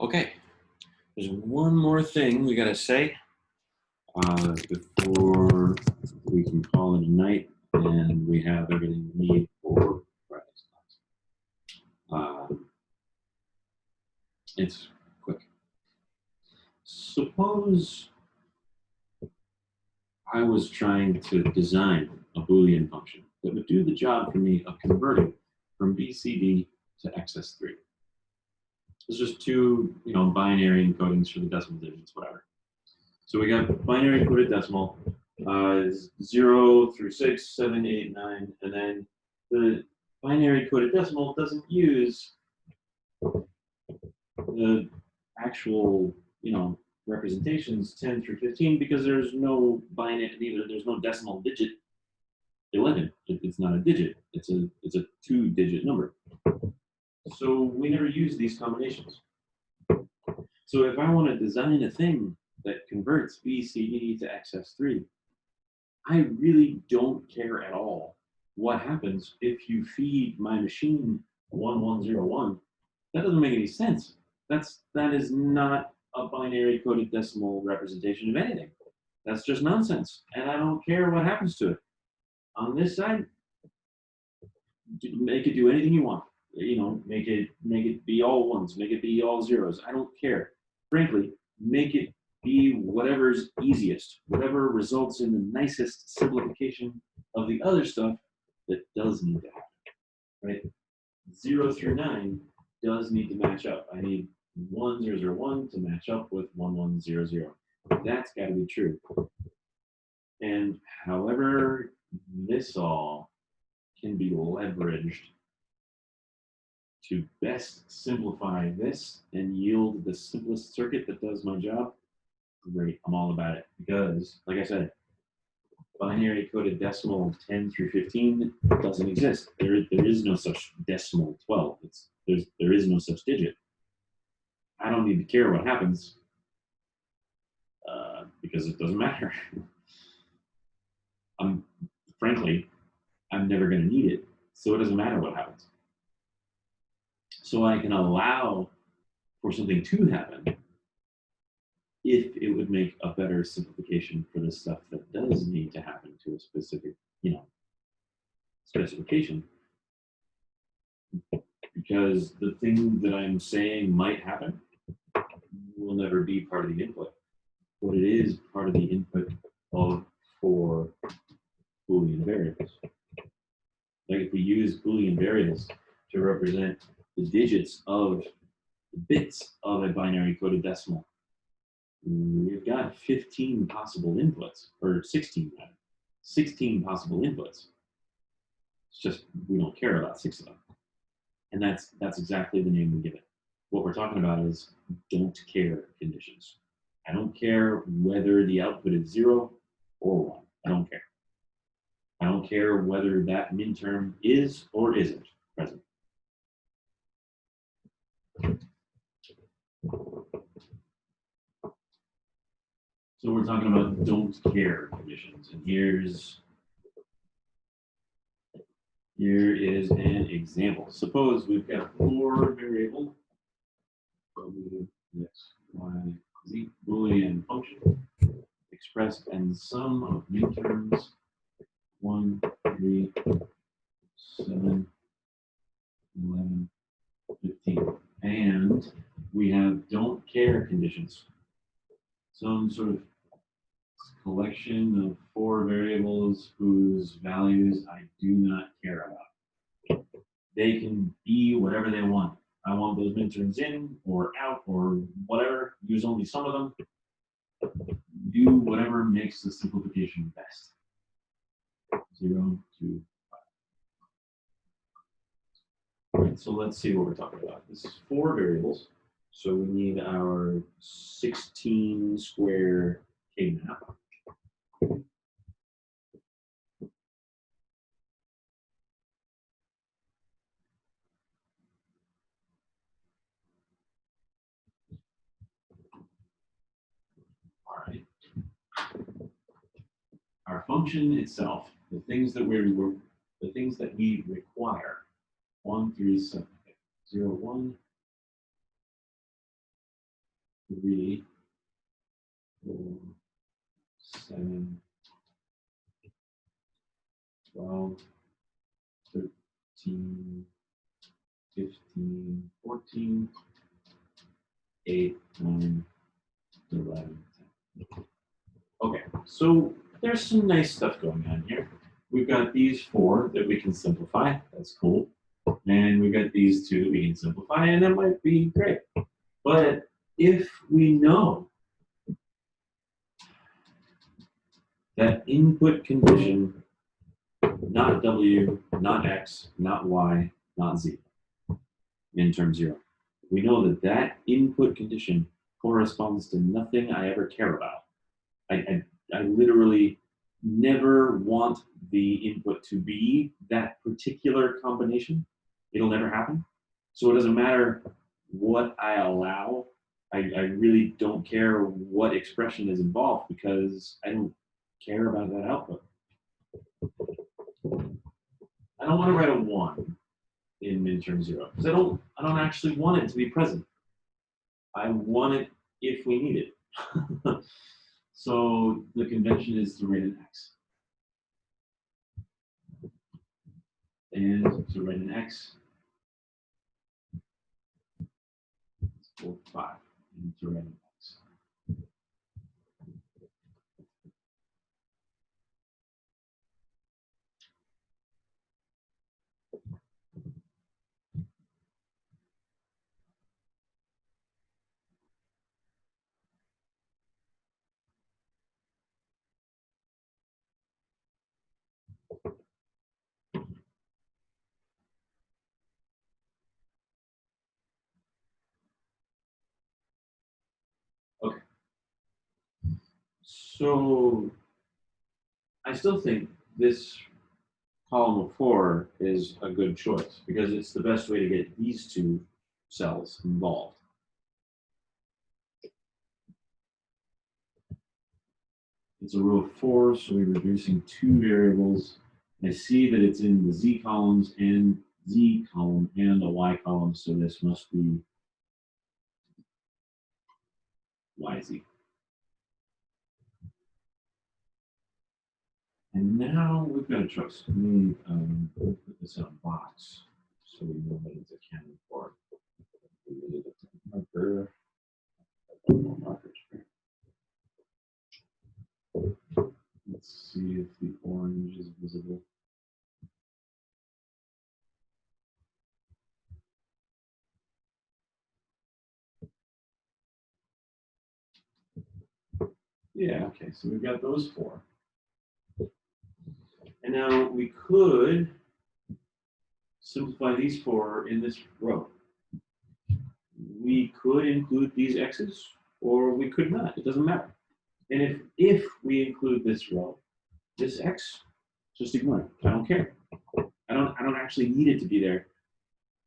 Okay, there's one more thing we gotta say before we can call it a night and we have everything we need for Friday's class. It's quick. Suppose I was trying to design a Boolean function that would do the job for me of converting from BCD to XS3. It's just two, binary encodings for the decimal digits, whatever. So we got binary encoded decimal, 0 through 6, 7, 8, 9, and then the binary coded decimal doesn't use the actual, representations 10 through 15 because there's no binary, there's no decimal digit 11. It's not a digit. It's a two-digit number. So we never use these combinations. So if I want to design a thing that converts BCD to XS3, I really don't care at all what happens if you feed my machine 1101. That doesn't make any sense. That is not a binary coded decimal representation of anything. That's just nonsense. And I don't care what happens to it. On this side, make it do anything you want. Make it be all ones, make it be all zeros. I don't care. Frankly, make it be whatever's easiest, whatever results in the nicest simplification of the other stuff that does need to happen, right? 0 through 9 does need to match up. I need 1001 to match up with 1100. That's got to be true. And however this all can be leveraged to best simplify this and yield the simplest circuit that does my job, great, I'm all about it. Because, like I said, binary coded decimal 10 through 15 doesn't exist. There is no such decimal 12. There is no such digit. I don't need to care what happens because it doesn't matter. Frankly, I'm never going to need it, so it doesn't matter what happens. So I can allow for something to happen if it would make a better simplification for the stuff that does need to happen to a specific, specification. Because the thing that I'm saying might happen will never be part of the input. What it is part of the input for Boolean variables. Like if we use Boolean variables to represent the digits of the bits of a binary coded decimal, we've got 15 possible inputs, or 16 possible inputs. It's just we don't care about 6 of them. And that's exactly the name we give it. What we're talking about is don't care conditions. I don't care whether the output is 0 or 1. I don't care. I don't care whether that min-term is or isn't present. So we're talking about don't care conditions, and here is an example. Suppose we've got a 4 variable x, y, z Boolean function expressed in the sum of min-terms 1, 3, 7, 11, 15. And we have don't care conditions. Some sort of collection of 4 variables whose values I do not care about. They can be whatever they want. I want those min-terms in or out or whatever. Use only some of them. Do whatever makes the simplification best. 0 to 5. All right, so let's see what we're talking about. This is 4 variables. So we need our 16 square K-map. All right. Our function itself, the things that we require, 1, 3, 7, 0, 1, 3, 4, 7, 12, 13, 15, 14, 8, 9, 11, 10. Okay, so there's some nice stuff going on here. We've got these 4 that we can simplify. That's cool. And we've got these 2 that we can simplify, and that might be great. But if we know that input condition, not W, not X, not Y, not Z, in term 0, we know that that input condition corresponds to nothing I ever care about. I literally never want the input to be that particular combination. It'll never happen. So it doesn't matter what I allow. I really don't care what expression is involved because I don't care about that output. I don't want to write a 1 in midterm 0 because I don't actually want it to be present. I want it if we need it. So the convention is to write an X. And to write an X, it's 4, 5. And to write an X. Okay. So I still think this column of 4 is a good choice because it's the best way to get these 2 cells involved. It's a row of 4, so we're reducing 2 variables. I see that it's in the Z columns and Z column and the Y column, so this must be YZ. And now we've got a choice. Let me put this in a box so we know that it's accounted for. Marker. Let's see if the orange is visible. Yeah, okay, so we've got those 4. And now we could simplify these 4 in this row. We could include these X's or we could not, it doesn't matter. And if we include this row, this X, just ignore it, I don't care. I don't actually need it to be there,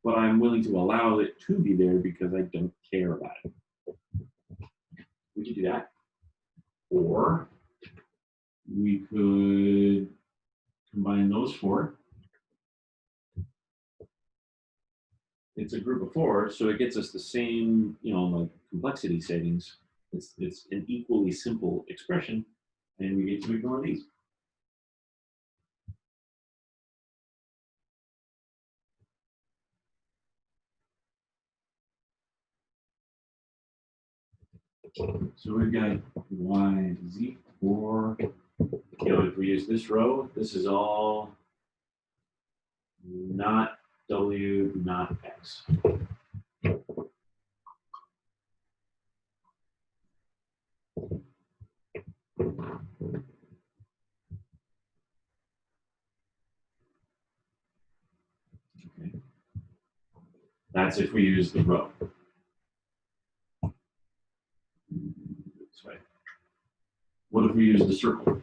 but I'm willing to allow it to be there because I don't care about it. We could do that. Or we could combine those 4. It's a group of 4, so it gets us the same, like complexity settings. It's an equally simple expression, and we get to ignore these. So we've got Y, Z, or, if we use this row, this is all not W, not X. Okay. That's if we use the row. This way. What if we use the circle?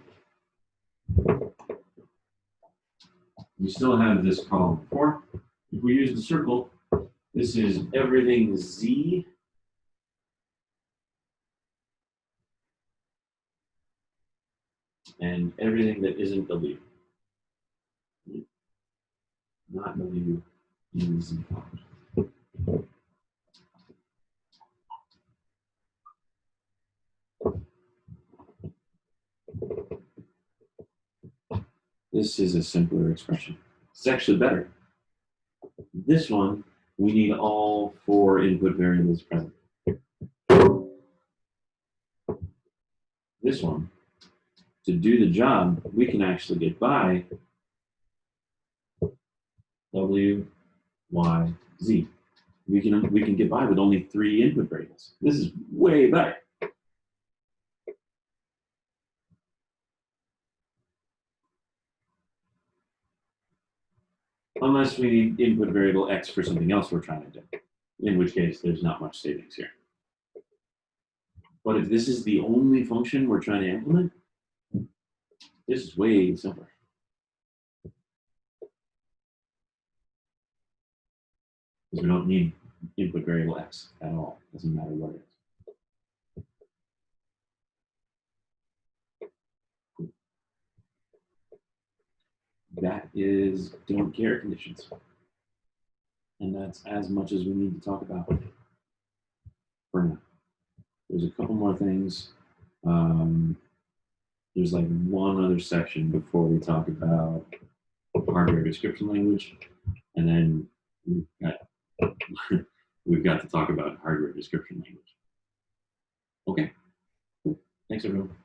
We still have this column 4. If we use the circle, this is everything Z and everything that isn't W. Not W in the Z column. This is a simpler expression. It's actually better. This one, we need all 4 input variables present. This one, to do the job, we can actually get by W, Y, Z. We can get by with only 3 input variables. This is way better. Unless we need input variable X for something else we're trying to do, in which case there's not much savings here. But if this is the only function we're trying to implement, this is way simpler. Because we don't need input variable X at all. Doesn't matter what it is. That is don't care conditions. And that's as much as we need to talk about for now. There's a couple more things. There's like one other section before we talk about hardware description language, and then we've got to talk about hardware description language. Okay, cool. Thanks everyone.